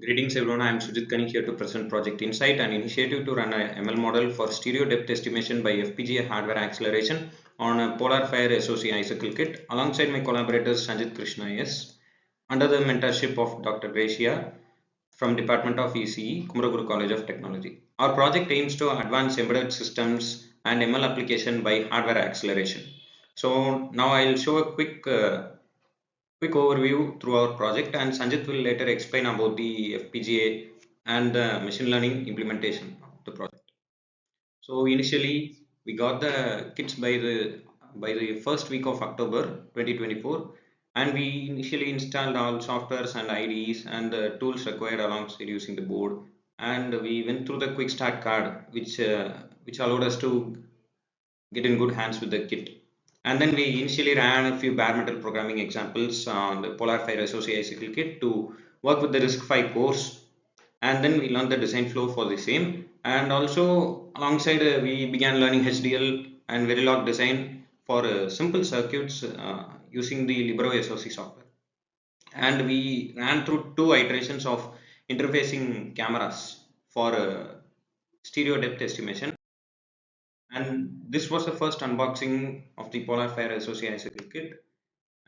Greetings everyone, I am Sujit Kani here to present Project Insight, an initiative to run a ML model for stereo depth estimation by FPGA hardware acceleration on a Polar Fire SoC Icicle kit alongside my collaborators Sanjit Krishna S. under the mentorship of Dr. Gracia from Department of ECE, Kumaraguru College of Technology. Our project aims to advance embedded systems and ML application by hardware acceleration. So now I'll show a quick overview through our project, and Sanjit will later explain about the FPGA and the machine learning implementation of the project. So initially we got the kits by the first week of October 2024, and we initially installed all softwares and IDEs and the tools required alongside using the board, and we went through the quick start card which allowed us to get in good hands with the kit. And then we initially ran a few bare metal programming examples on the Polar Fire Associate Cycle kit to work with the RISC-V course. And then we learned the design flow for the same. And also alongside we began learning HDL and Verilog design for simple circuits using the Libro SoC software. And we ran through two iterations of interfacing cameras for stereo depth estimation, and this was the first unboxing of the Polar Fire Associate Icicle kit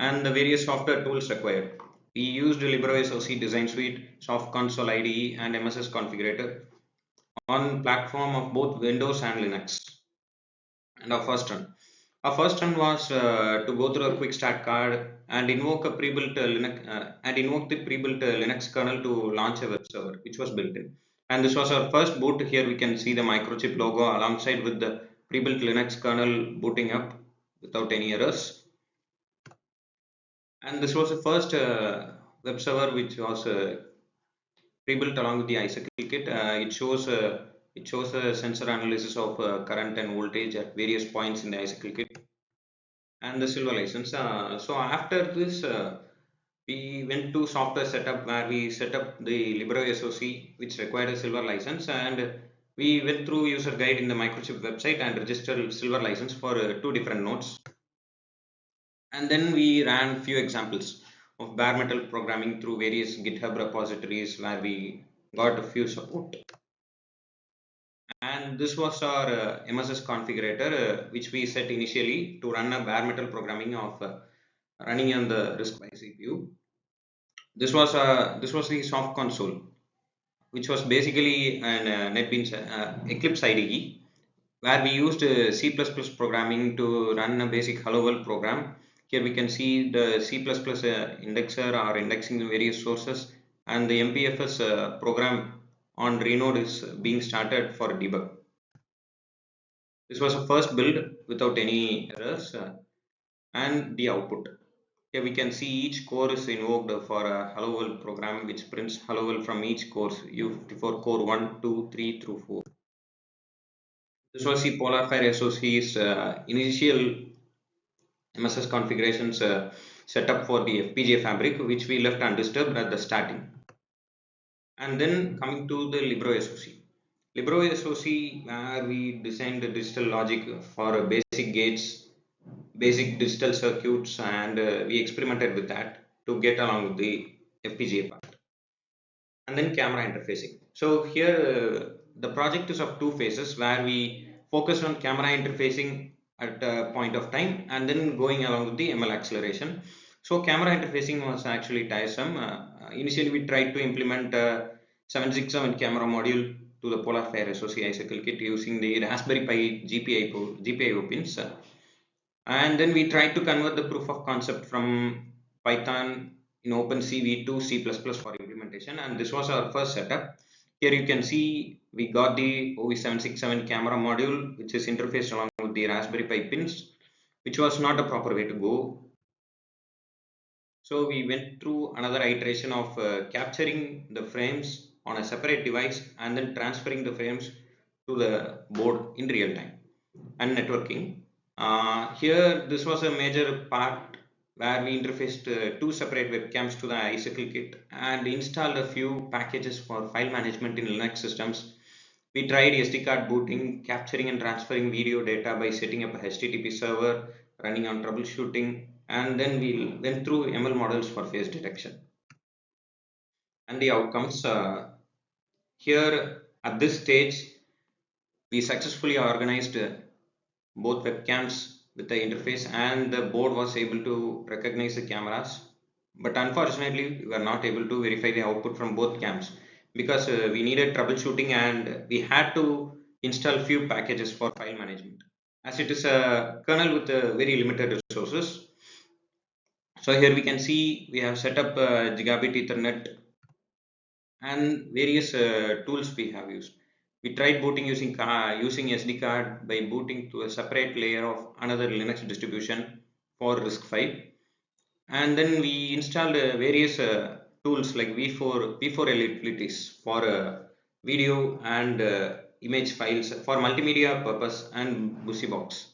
and the various software tools required. We used LibreSoC Design Suite, Soft Console IDE, and MSS Configurator on platform of both Windows and Linux. And our first run was to go through a quick start card and invoke a pre-built Linux and invoke the pre-built Linux kernel to launch a web server, which was built in. And this was our first boot. Here we can see the microchip logo alongside with the pre-built Linux kernel booting up without any errors. And this was the first web server which was pre-built along with the Icicle kit. It shows a sensor analysis of current and voltage at various points in the Icicle kit and the silver license. So after this, we went to software setup where we set up the Libro SoC, which required a silver license, and we went through user guide in the microchip website and registered silver license for two different nodes. And then we ran few examples of bare metal programming through various GitHub repositories where we got a few support. And this was our MSS configurator, which we set initially to run a bare metal programming of running on the RISC-V CPU. This was the soft console, which was basically an NetBeans Eclipse IDE, where we used C++ programming to run a basic hello world program. Here we can see the C++ indexer or indexing the various sources, and the MPFS program on Renode is being started for debug. This was a first build without any errors, and the output. Here we can see each core is invoked for a hello world program which prints hello world from each course U54 core 1, 2, 3 through 4. This was the Polar Fire SoC's initial MSS configurations set up for the FPGA fabric, which we left undisturbed at the starting. And then coming to the Libro SoC. Libro SoC, where we designed the digital logic for basic gates, basic digital circuits, and we experimented with that to get along with the FPGA part. And then camera interfacing. So here the project is of two phases where we focus on camera interfacing at a point of time and then going along with the ML acceleration. So camera interfacing was actually tiresome. Initially we tried to implement a 767 camera module to the Polar Fire SoC Icicle kit using the Raspberry Pi GPIO pins. And then we tried to convert the proof of concept from Python in OpenCV to C++ for implementation, and this was our first setup. Here you can see we got the OV767 camera module, which is interfaced along with the Raspberry Pi pins, which was not a proper way to go. So we went through another iteration of capturing the frames on a separate device and then transferring the frames to the board in real time and networking. Here this was a major part where we interfaced two separate webcams to the Icicle kit and installed a few packages for file management in Linux systems. We tried SD card booting, capturing and transferring video data by setting up a HTTP server, running on troubleshooting, and then we went through ML models for face detection. and the outcomes. Here at this stage, we successfully organized both webcams with the interface, and the board was able to recognize the cameras. But unfortunately, we were not able to verify the output from both cams because we needed troubleshooting and we had to install few packages for file management. As it is a kernel with very limited resources. So here we can see we have set up gigabit Ethernet and various tools we have used. We tried booting using SD card by booting to a separate layer of another Linux distribution for RISC-V, and then we installed various tools like V4L utilities for video and image files for multimedia purpose and BussyBox.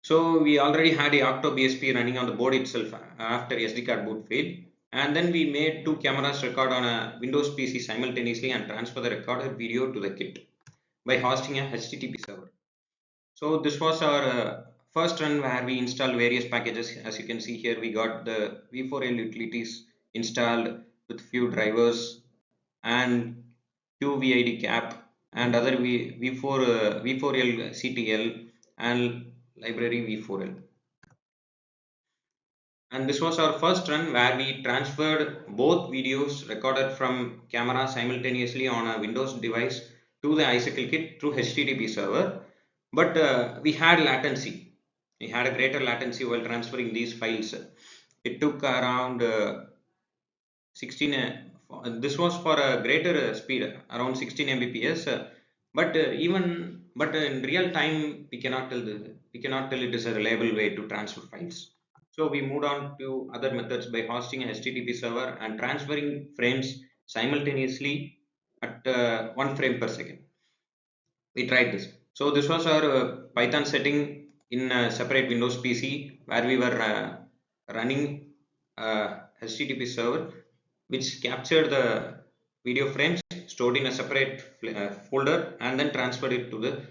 So we already had a Octo BSP running on the board itself after SD card boot failed. And then we made two cameras record on a Windows PC simultaneously and transfer the recorded video to the kit by hosting a HTTP server. So this was our first run where we installed various packages. As you can see here, we got the V4L utilities installed with few drivers and QVID cap and other V4L CTL and library V4L. And this was our first run where we transferred both videos recorded from camera simultaneously on a Windows device to the Icicle kit through HTTP server. But we had latency. We had a greater latency while transferring these files. It took around 16. This was for a greater speed, around 16 Mbps. But in real time, we cannot tell it is a reliable way to transfer files. So we moved on to other methods by hosting a HTTP server and transferring frames simultaneously at 1 frame per second. We tried this. So this was our Python setting in a separate Windows PC where we were running HTTP server which captured the video frames stored in a separate folder and then transferred it to the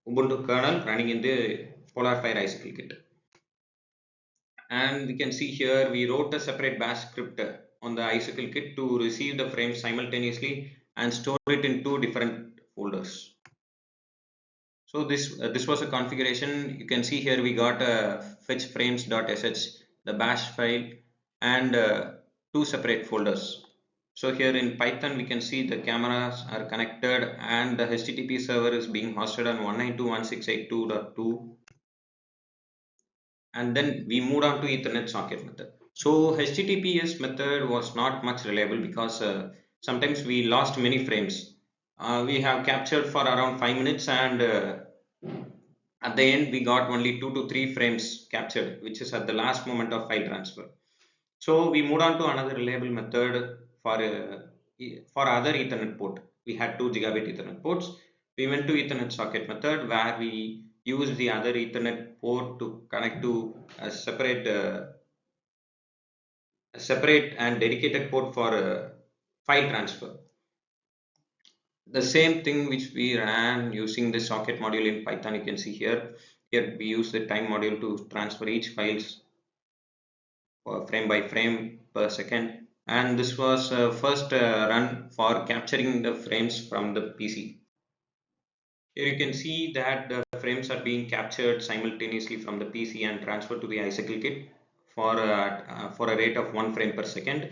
Ubuntu kernel running in the Polarfire Icicle kit. And we can see here we wrote a separate bash script on the Icicle kit to receive the frames simultaneously and store it in two different folders. So this was a configuration. You can see here we got a fetch frames.sh, the bash file, and two separate folders. So here in Python we can see the cameras are connected and the HTTP server is being hosted on 192.168.2.2, and then we moved on to Ethernet socket method. So HTTPS method was not much reliable because sometimes we lost many frames. We have captured for around 5 minutes and at the end we got only 2 to 3 frames captured, which is at the last moment of file transfer. So we moved on to another reliable method for other Ethernet port. We had 2 gigabit Ethernet ports. We went to Ethernet socket method where we use the other Ethernet port to connect to a separate and dedicated port for file transfer. The same thing which we ran using the socket module in Python, you can see here. Here we use the time module to transfer each files frame by frame per second. And this was first run for capturing the frames from the PC. Here you can see that the frames are being captured simultaneously from the PC and transferred to the Icicle kit for a rate of 1 frame per second.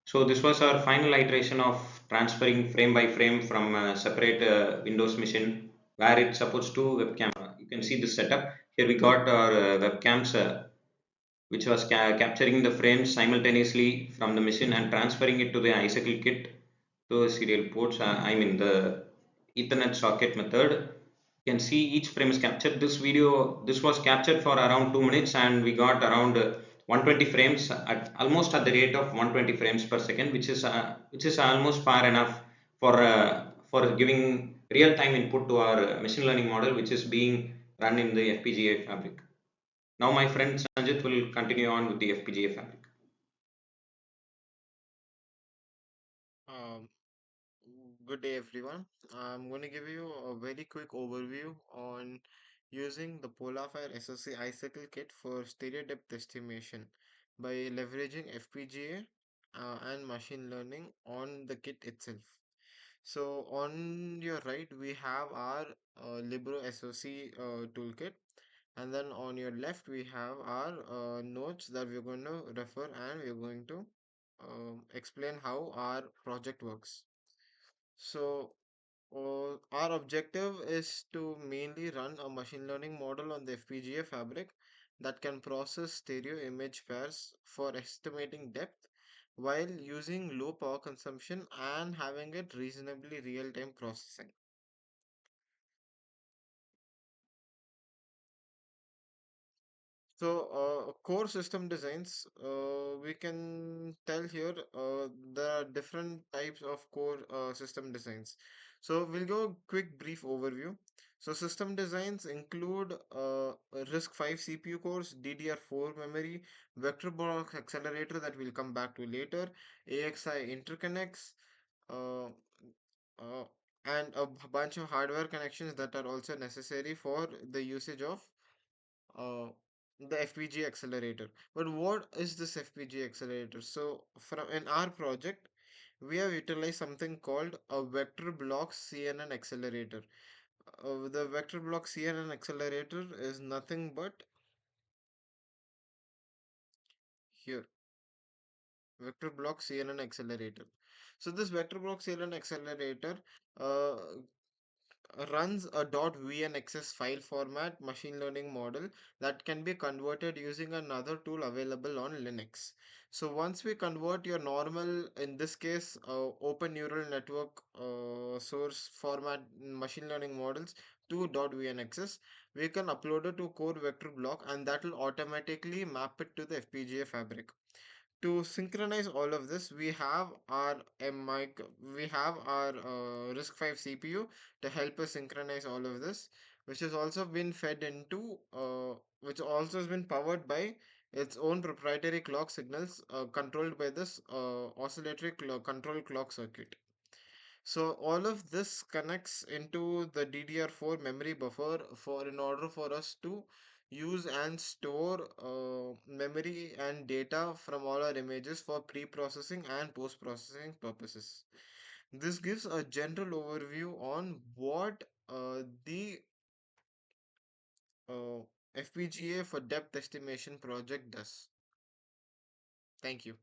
So this was our final iteration of transferring frame by frame from a separate Windows machine where it supports two webcam. You can see this setup. Here we got our webcams which was capturing the frames simultaneously from the machine and transferring it to the Icicle kit to serial ports. I mean the Ethernet socket method. You can see each frame is captured. This was captured for around 2 minutes and we got around 120 frames at almost at the rate of 120 frames per second, which is almost far enough for giving real time input to our machine learning model, which is being run in the FPGA fabric. Now my friend Sanjit will continue on with the FPGA fabric. Um, Good day, everyone. I'm going to give you a very quick overview on using the PolarFire SoC iCycle kit for stereo depth estimation by leveraging FPGA and machine learning on the kit itself. So on your right, we have our Libro SOC toolkit, and then on your left, we have our notes that we're going to refer, and we're going to explain how our project works. So our objective is to mainly run a machine learning model on the FPGA fabric that can process stereo image pairs for estimating depth while using low power consumption and having it reasonably real-time processing. So, core system designs, we can tell here there are different types of core system designs. So, we'll go quick brief overview. So, system designs include RISC-V CPU cores, DDR4 memory, vector block accelerator that we'll come back to later, AXI interconnects, uh, uh, and a bunch of hardware connections that are also necessary for the usage of uh, the FPGA accelerator. But what is this FPGA accelerator? So, from in our project, we have utilized something called a vector block CNN accelerator. The vector block CNN accelerator is nothing but here, vector block CNN accelerator. So this vector block CNN accelerator uh, runs a .vnxs file format machine learning model that can be converted using another tool available on Linux. So once we convert your normal, in this case, open neural network source format machine learning models to .vnxs, we can upload it to core vector block and that will automatically map it to the FPGA fabric. To synchronize all of this, we have our RISC-V CPU to help us synchronize all of this, which has also been fed into, which also has been powered by its own proprietary clock signals, controlled by this oscillatory control clock circuit. So all of this connects into the DDR4 memory buffer for in order for us to use and store memory and data from all our images for pre-processing and post-processing purposes. This gives a general overview on what the uh, FPGA for depth estimation project does. Thank you.